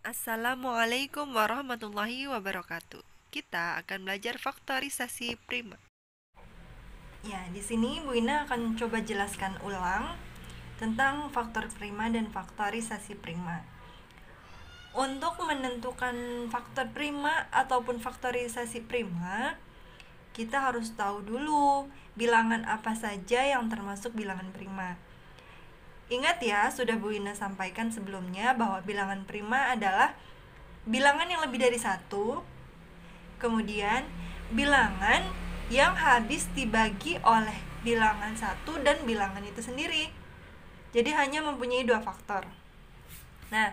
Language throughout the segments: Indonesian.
Assalamualaikum warahmatullahi wabarakatuh. Kita akan belajar faktorisasi prima. Ya, di sini Bu Ina akan coba jelaskan ulang tentang faktor prima dan faktorisasi prima. Untuk menentukan faktor prima ataupun faktorisasi prima, kita harus tahu dulu bilangan apa saja yang termasuk bilangan prima. Ingat ya, sudah Bu Ina sampaikan sebelumnya bahwa bilangan prima adalah bilangan yang lebih dari satu, kemudian bilangan yang habis dibagi oleh bilangan satu dan bilangan itu sendiri. Jadi hanya mempunyai dua faktor. Nah,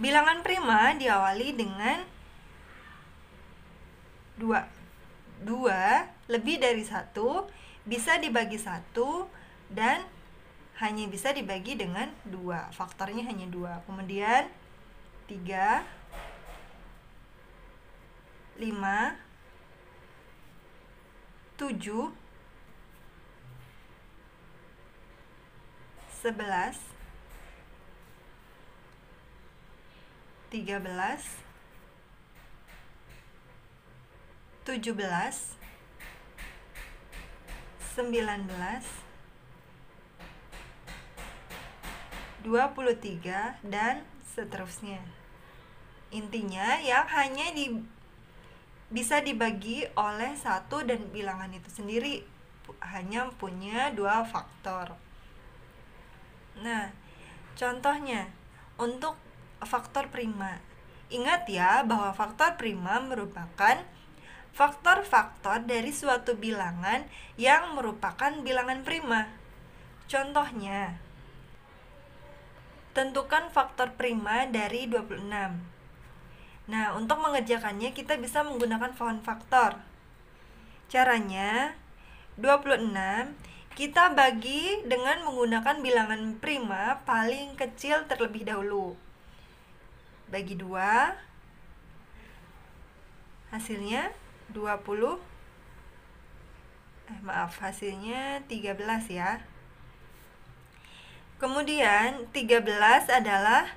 bilangan prima diawali dengan 2 lebih dari satu, bisa dibagi satu, dan hanya bisa dibagi dengan 2. Faktornya hanya 2. Kemudian 3, 5, 7, 11, 13, 17, 19, 23, dan seterusnya. Intinya yang hanya bisa dibagi oleh satu dan bilangan itu sendiri hanya punya 2 faktor. Nah, contohnya untuk faktor prima. Ingat ya bahwa faktor prima merupakan faktor-faktor dari suatu bilangan yang merupakan bilangan prima. Contohnya, tentukan faktor prima dari 26. Nah, untuk mengerjakannya kita bisa menggunakan pohon faktor. Caranya, 26 kita bagi dengan menggunakan bilangan prima paling kecil terlebih dahulu. Bagi 2, hasilnya 20. Hasilnya 13 ya. Kemudian 13 adalah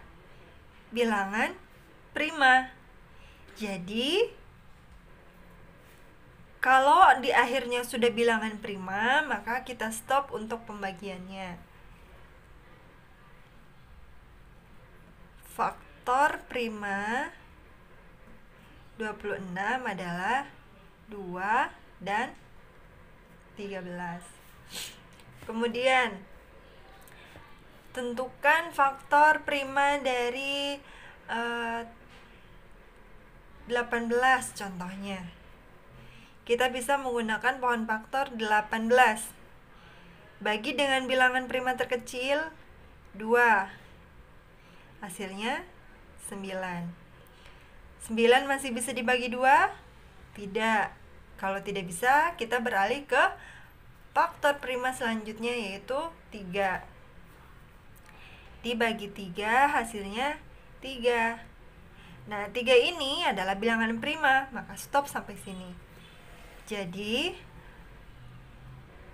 bilangan prima. Jadi kalau di akhirnya sudah bilangan prima, maka kita stop untuk pembagiannya. Faktor prima 26 adalah 2 dan 13. Kemudian tentukan faktor prima dari 18 contohnya. Kita bisa menggunakan pohon faktor 18. Bagi dengan bilangan prima terkecil 2. Hasilnya 9. 9 masih bisa dibagi 2? Tidak. Kalau tidak bisa, kita beralih ke faktor prima selanjutnya, yaitu 3. Dibagi 3 hasilnya 3. Nah, 3 ini adalah bilangan prima, maka stop sampai sini. Jadi,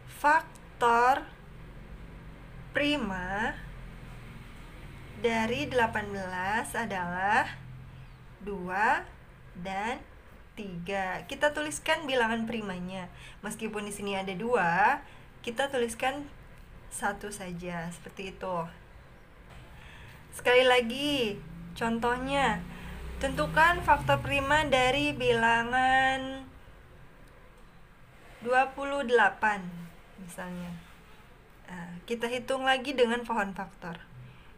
faktor prima dari 18 adalah 2 dan 3. Kita tuliskan bilangan primanya. Meskipun di sini ada 2, kita tuliskan 1 saja, seperti itu. Sekali lagi, contohnya, tentukan faktor prima dari bilangan 28 misalnya. Nah, kita hitung lagi dengan pohon faktor.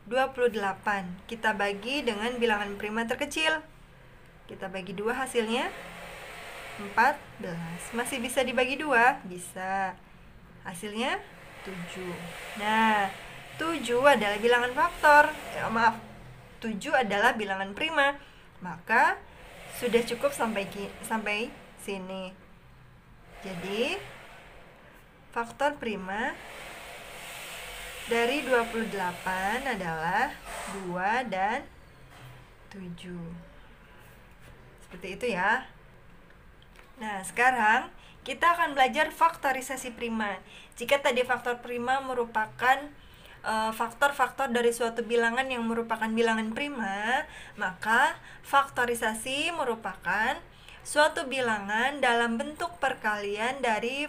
28 kita bagi dengan bilangan prima terkecil. Kita bagi 2 hasilnya 14. Masih bisa dibagi 2? Bisa. Hasilnya 7. Nah, 7 adalah bilangan faktor. 7 adalah bilangan prima. Maka sudah cukup sampai sini. Jadi, faktor prima dari 28 adalah 2 dan 7. Seperti itu ya. Nah, sekarang kita akan belajar faktorisasi prima. Jika tadi faktor prima merupakan faktor-faktor dari suatu bilangan yang merupakan bilangan prima, maka faktorisasi merupakan suatu bilangan dalam bentuk perkalian dari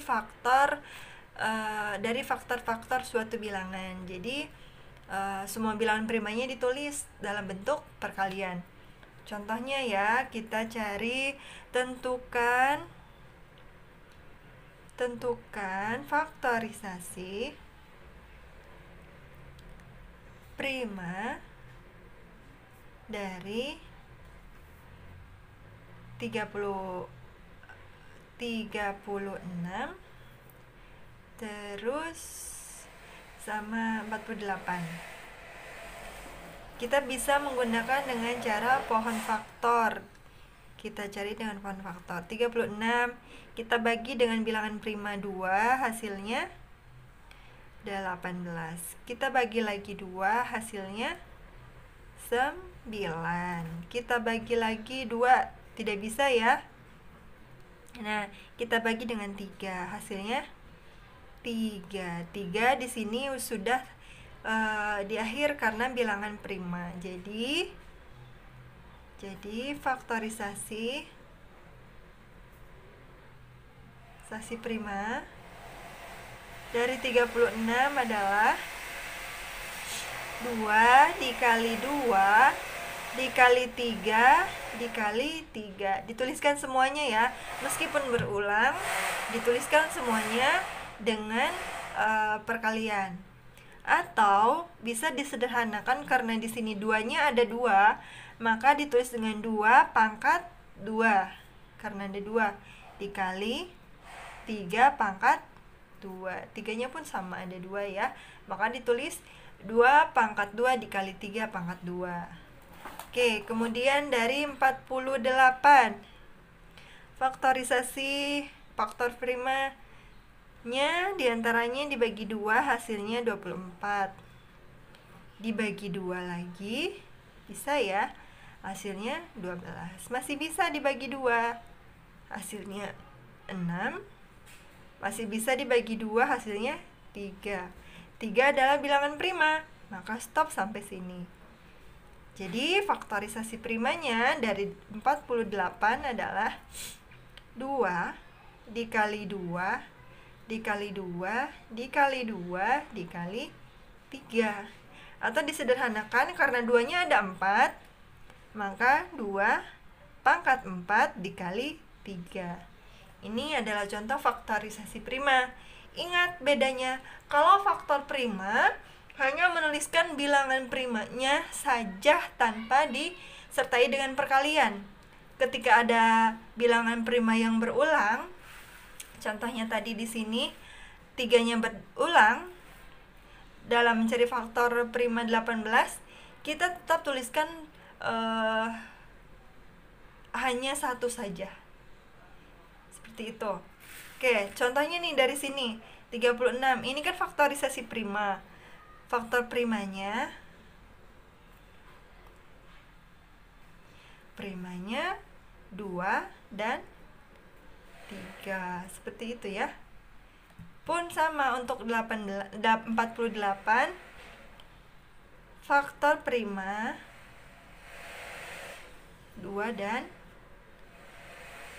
faktor-faktor suatu bilangan. Jadi semua bilangan primanya ditulis dalam bentuk perkalian. Contohnya ya, kita cari tentukan faktorisasi prima dari 36 terus sama 48. Kita bisa menggunakan dengan cara pohon faktor. Kita cari dengan pohon faktor. 36 kita bagi dengan bilangan prima 2, hasilnya 18. Kita bagi lagi 2, hasilnya 9. Kita bagi lagi 2, tidak bisa ya. Nah, kita bagi dengan 3, hasilnya 3. 3 di sini sudah di akhir karena bilangan prima. Jadi faktorisasi prima dari 36 adalah 2 dikali 2 dikali 3 dikali 3. Dituliskan semuanya ya, meskipun berulang, dituliskan semuanya dengan perkalian. Atau bisa disederhanakan karena di sini 2-nya ada 2, maka ditulis dengan 2 pangkat 2. Karena ada 2 dikali 3 pangkat 2. 3-nya pun sama, ada 2 ya. Maka ditulis 2 pangkat 2 dikali 3 pangkat 2. Oke, kemudian dari 48. Faktorisasi faktor primanya diantaranya dibagi 2, hasilnya 24. Dibagi 2 lagi, bisa ya, hasilnya 12. Masih bisa dibagi 2, hasilnya 6. Masih bisa dibagi 2, hasilnya 3. 3 adalah bilangan prima, maka stop sampai sini. Jadi faktorisasi primanya dari 48 adalah 2 dikali 2 dikali 2 dikali 2 dikali 3. Atau disederhanakan karena 2-nya ada 4, maka 2 pangkat 4 dikali 3. Ini adalah contoh faktorisasi prima. Ingat bedanya, kalau faktor prima hanya menuliskan bilangan primanya saja tanpa disertai dengan perkalian. Ketika ada bilangan prima yang berulang, contohnya tadi di sini 3-nya berulang, dalam mencari faktor prima 18, kita tetap tuliskan hanya satu saja. Seperti itu. Oke, contohnya nih dari sini 36. Ini kan faktorisasi prima. Faktor primanya 2 dan 3. Seperti itu ya. Pun sama untuk 48. Faktor prima 2 dan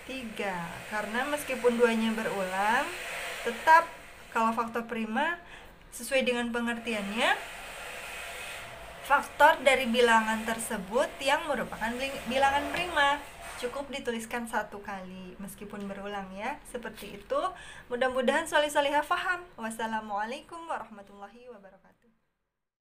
3. Karena meskipun 2-nya berulang, tetap kalau faktor prima sesuai dengan pengertiannya, faktor dari bilangan tersebut yang merupakan bilangan prima cukup dituliskan satu kali meskipun berulang ya. Seperti itu. Mudah-mudahan solih-solihah paham. Wassalamualaikum warahmatullahi wabarakatuh.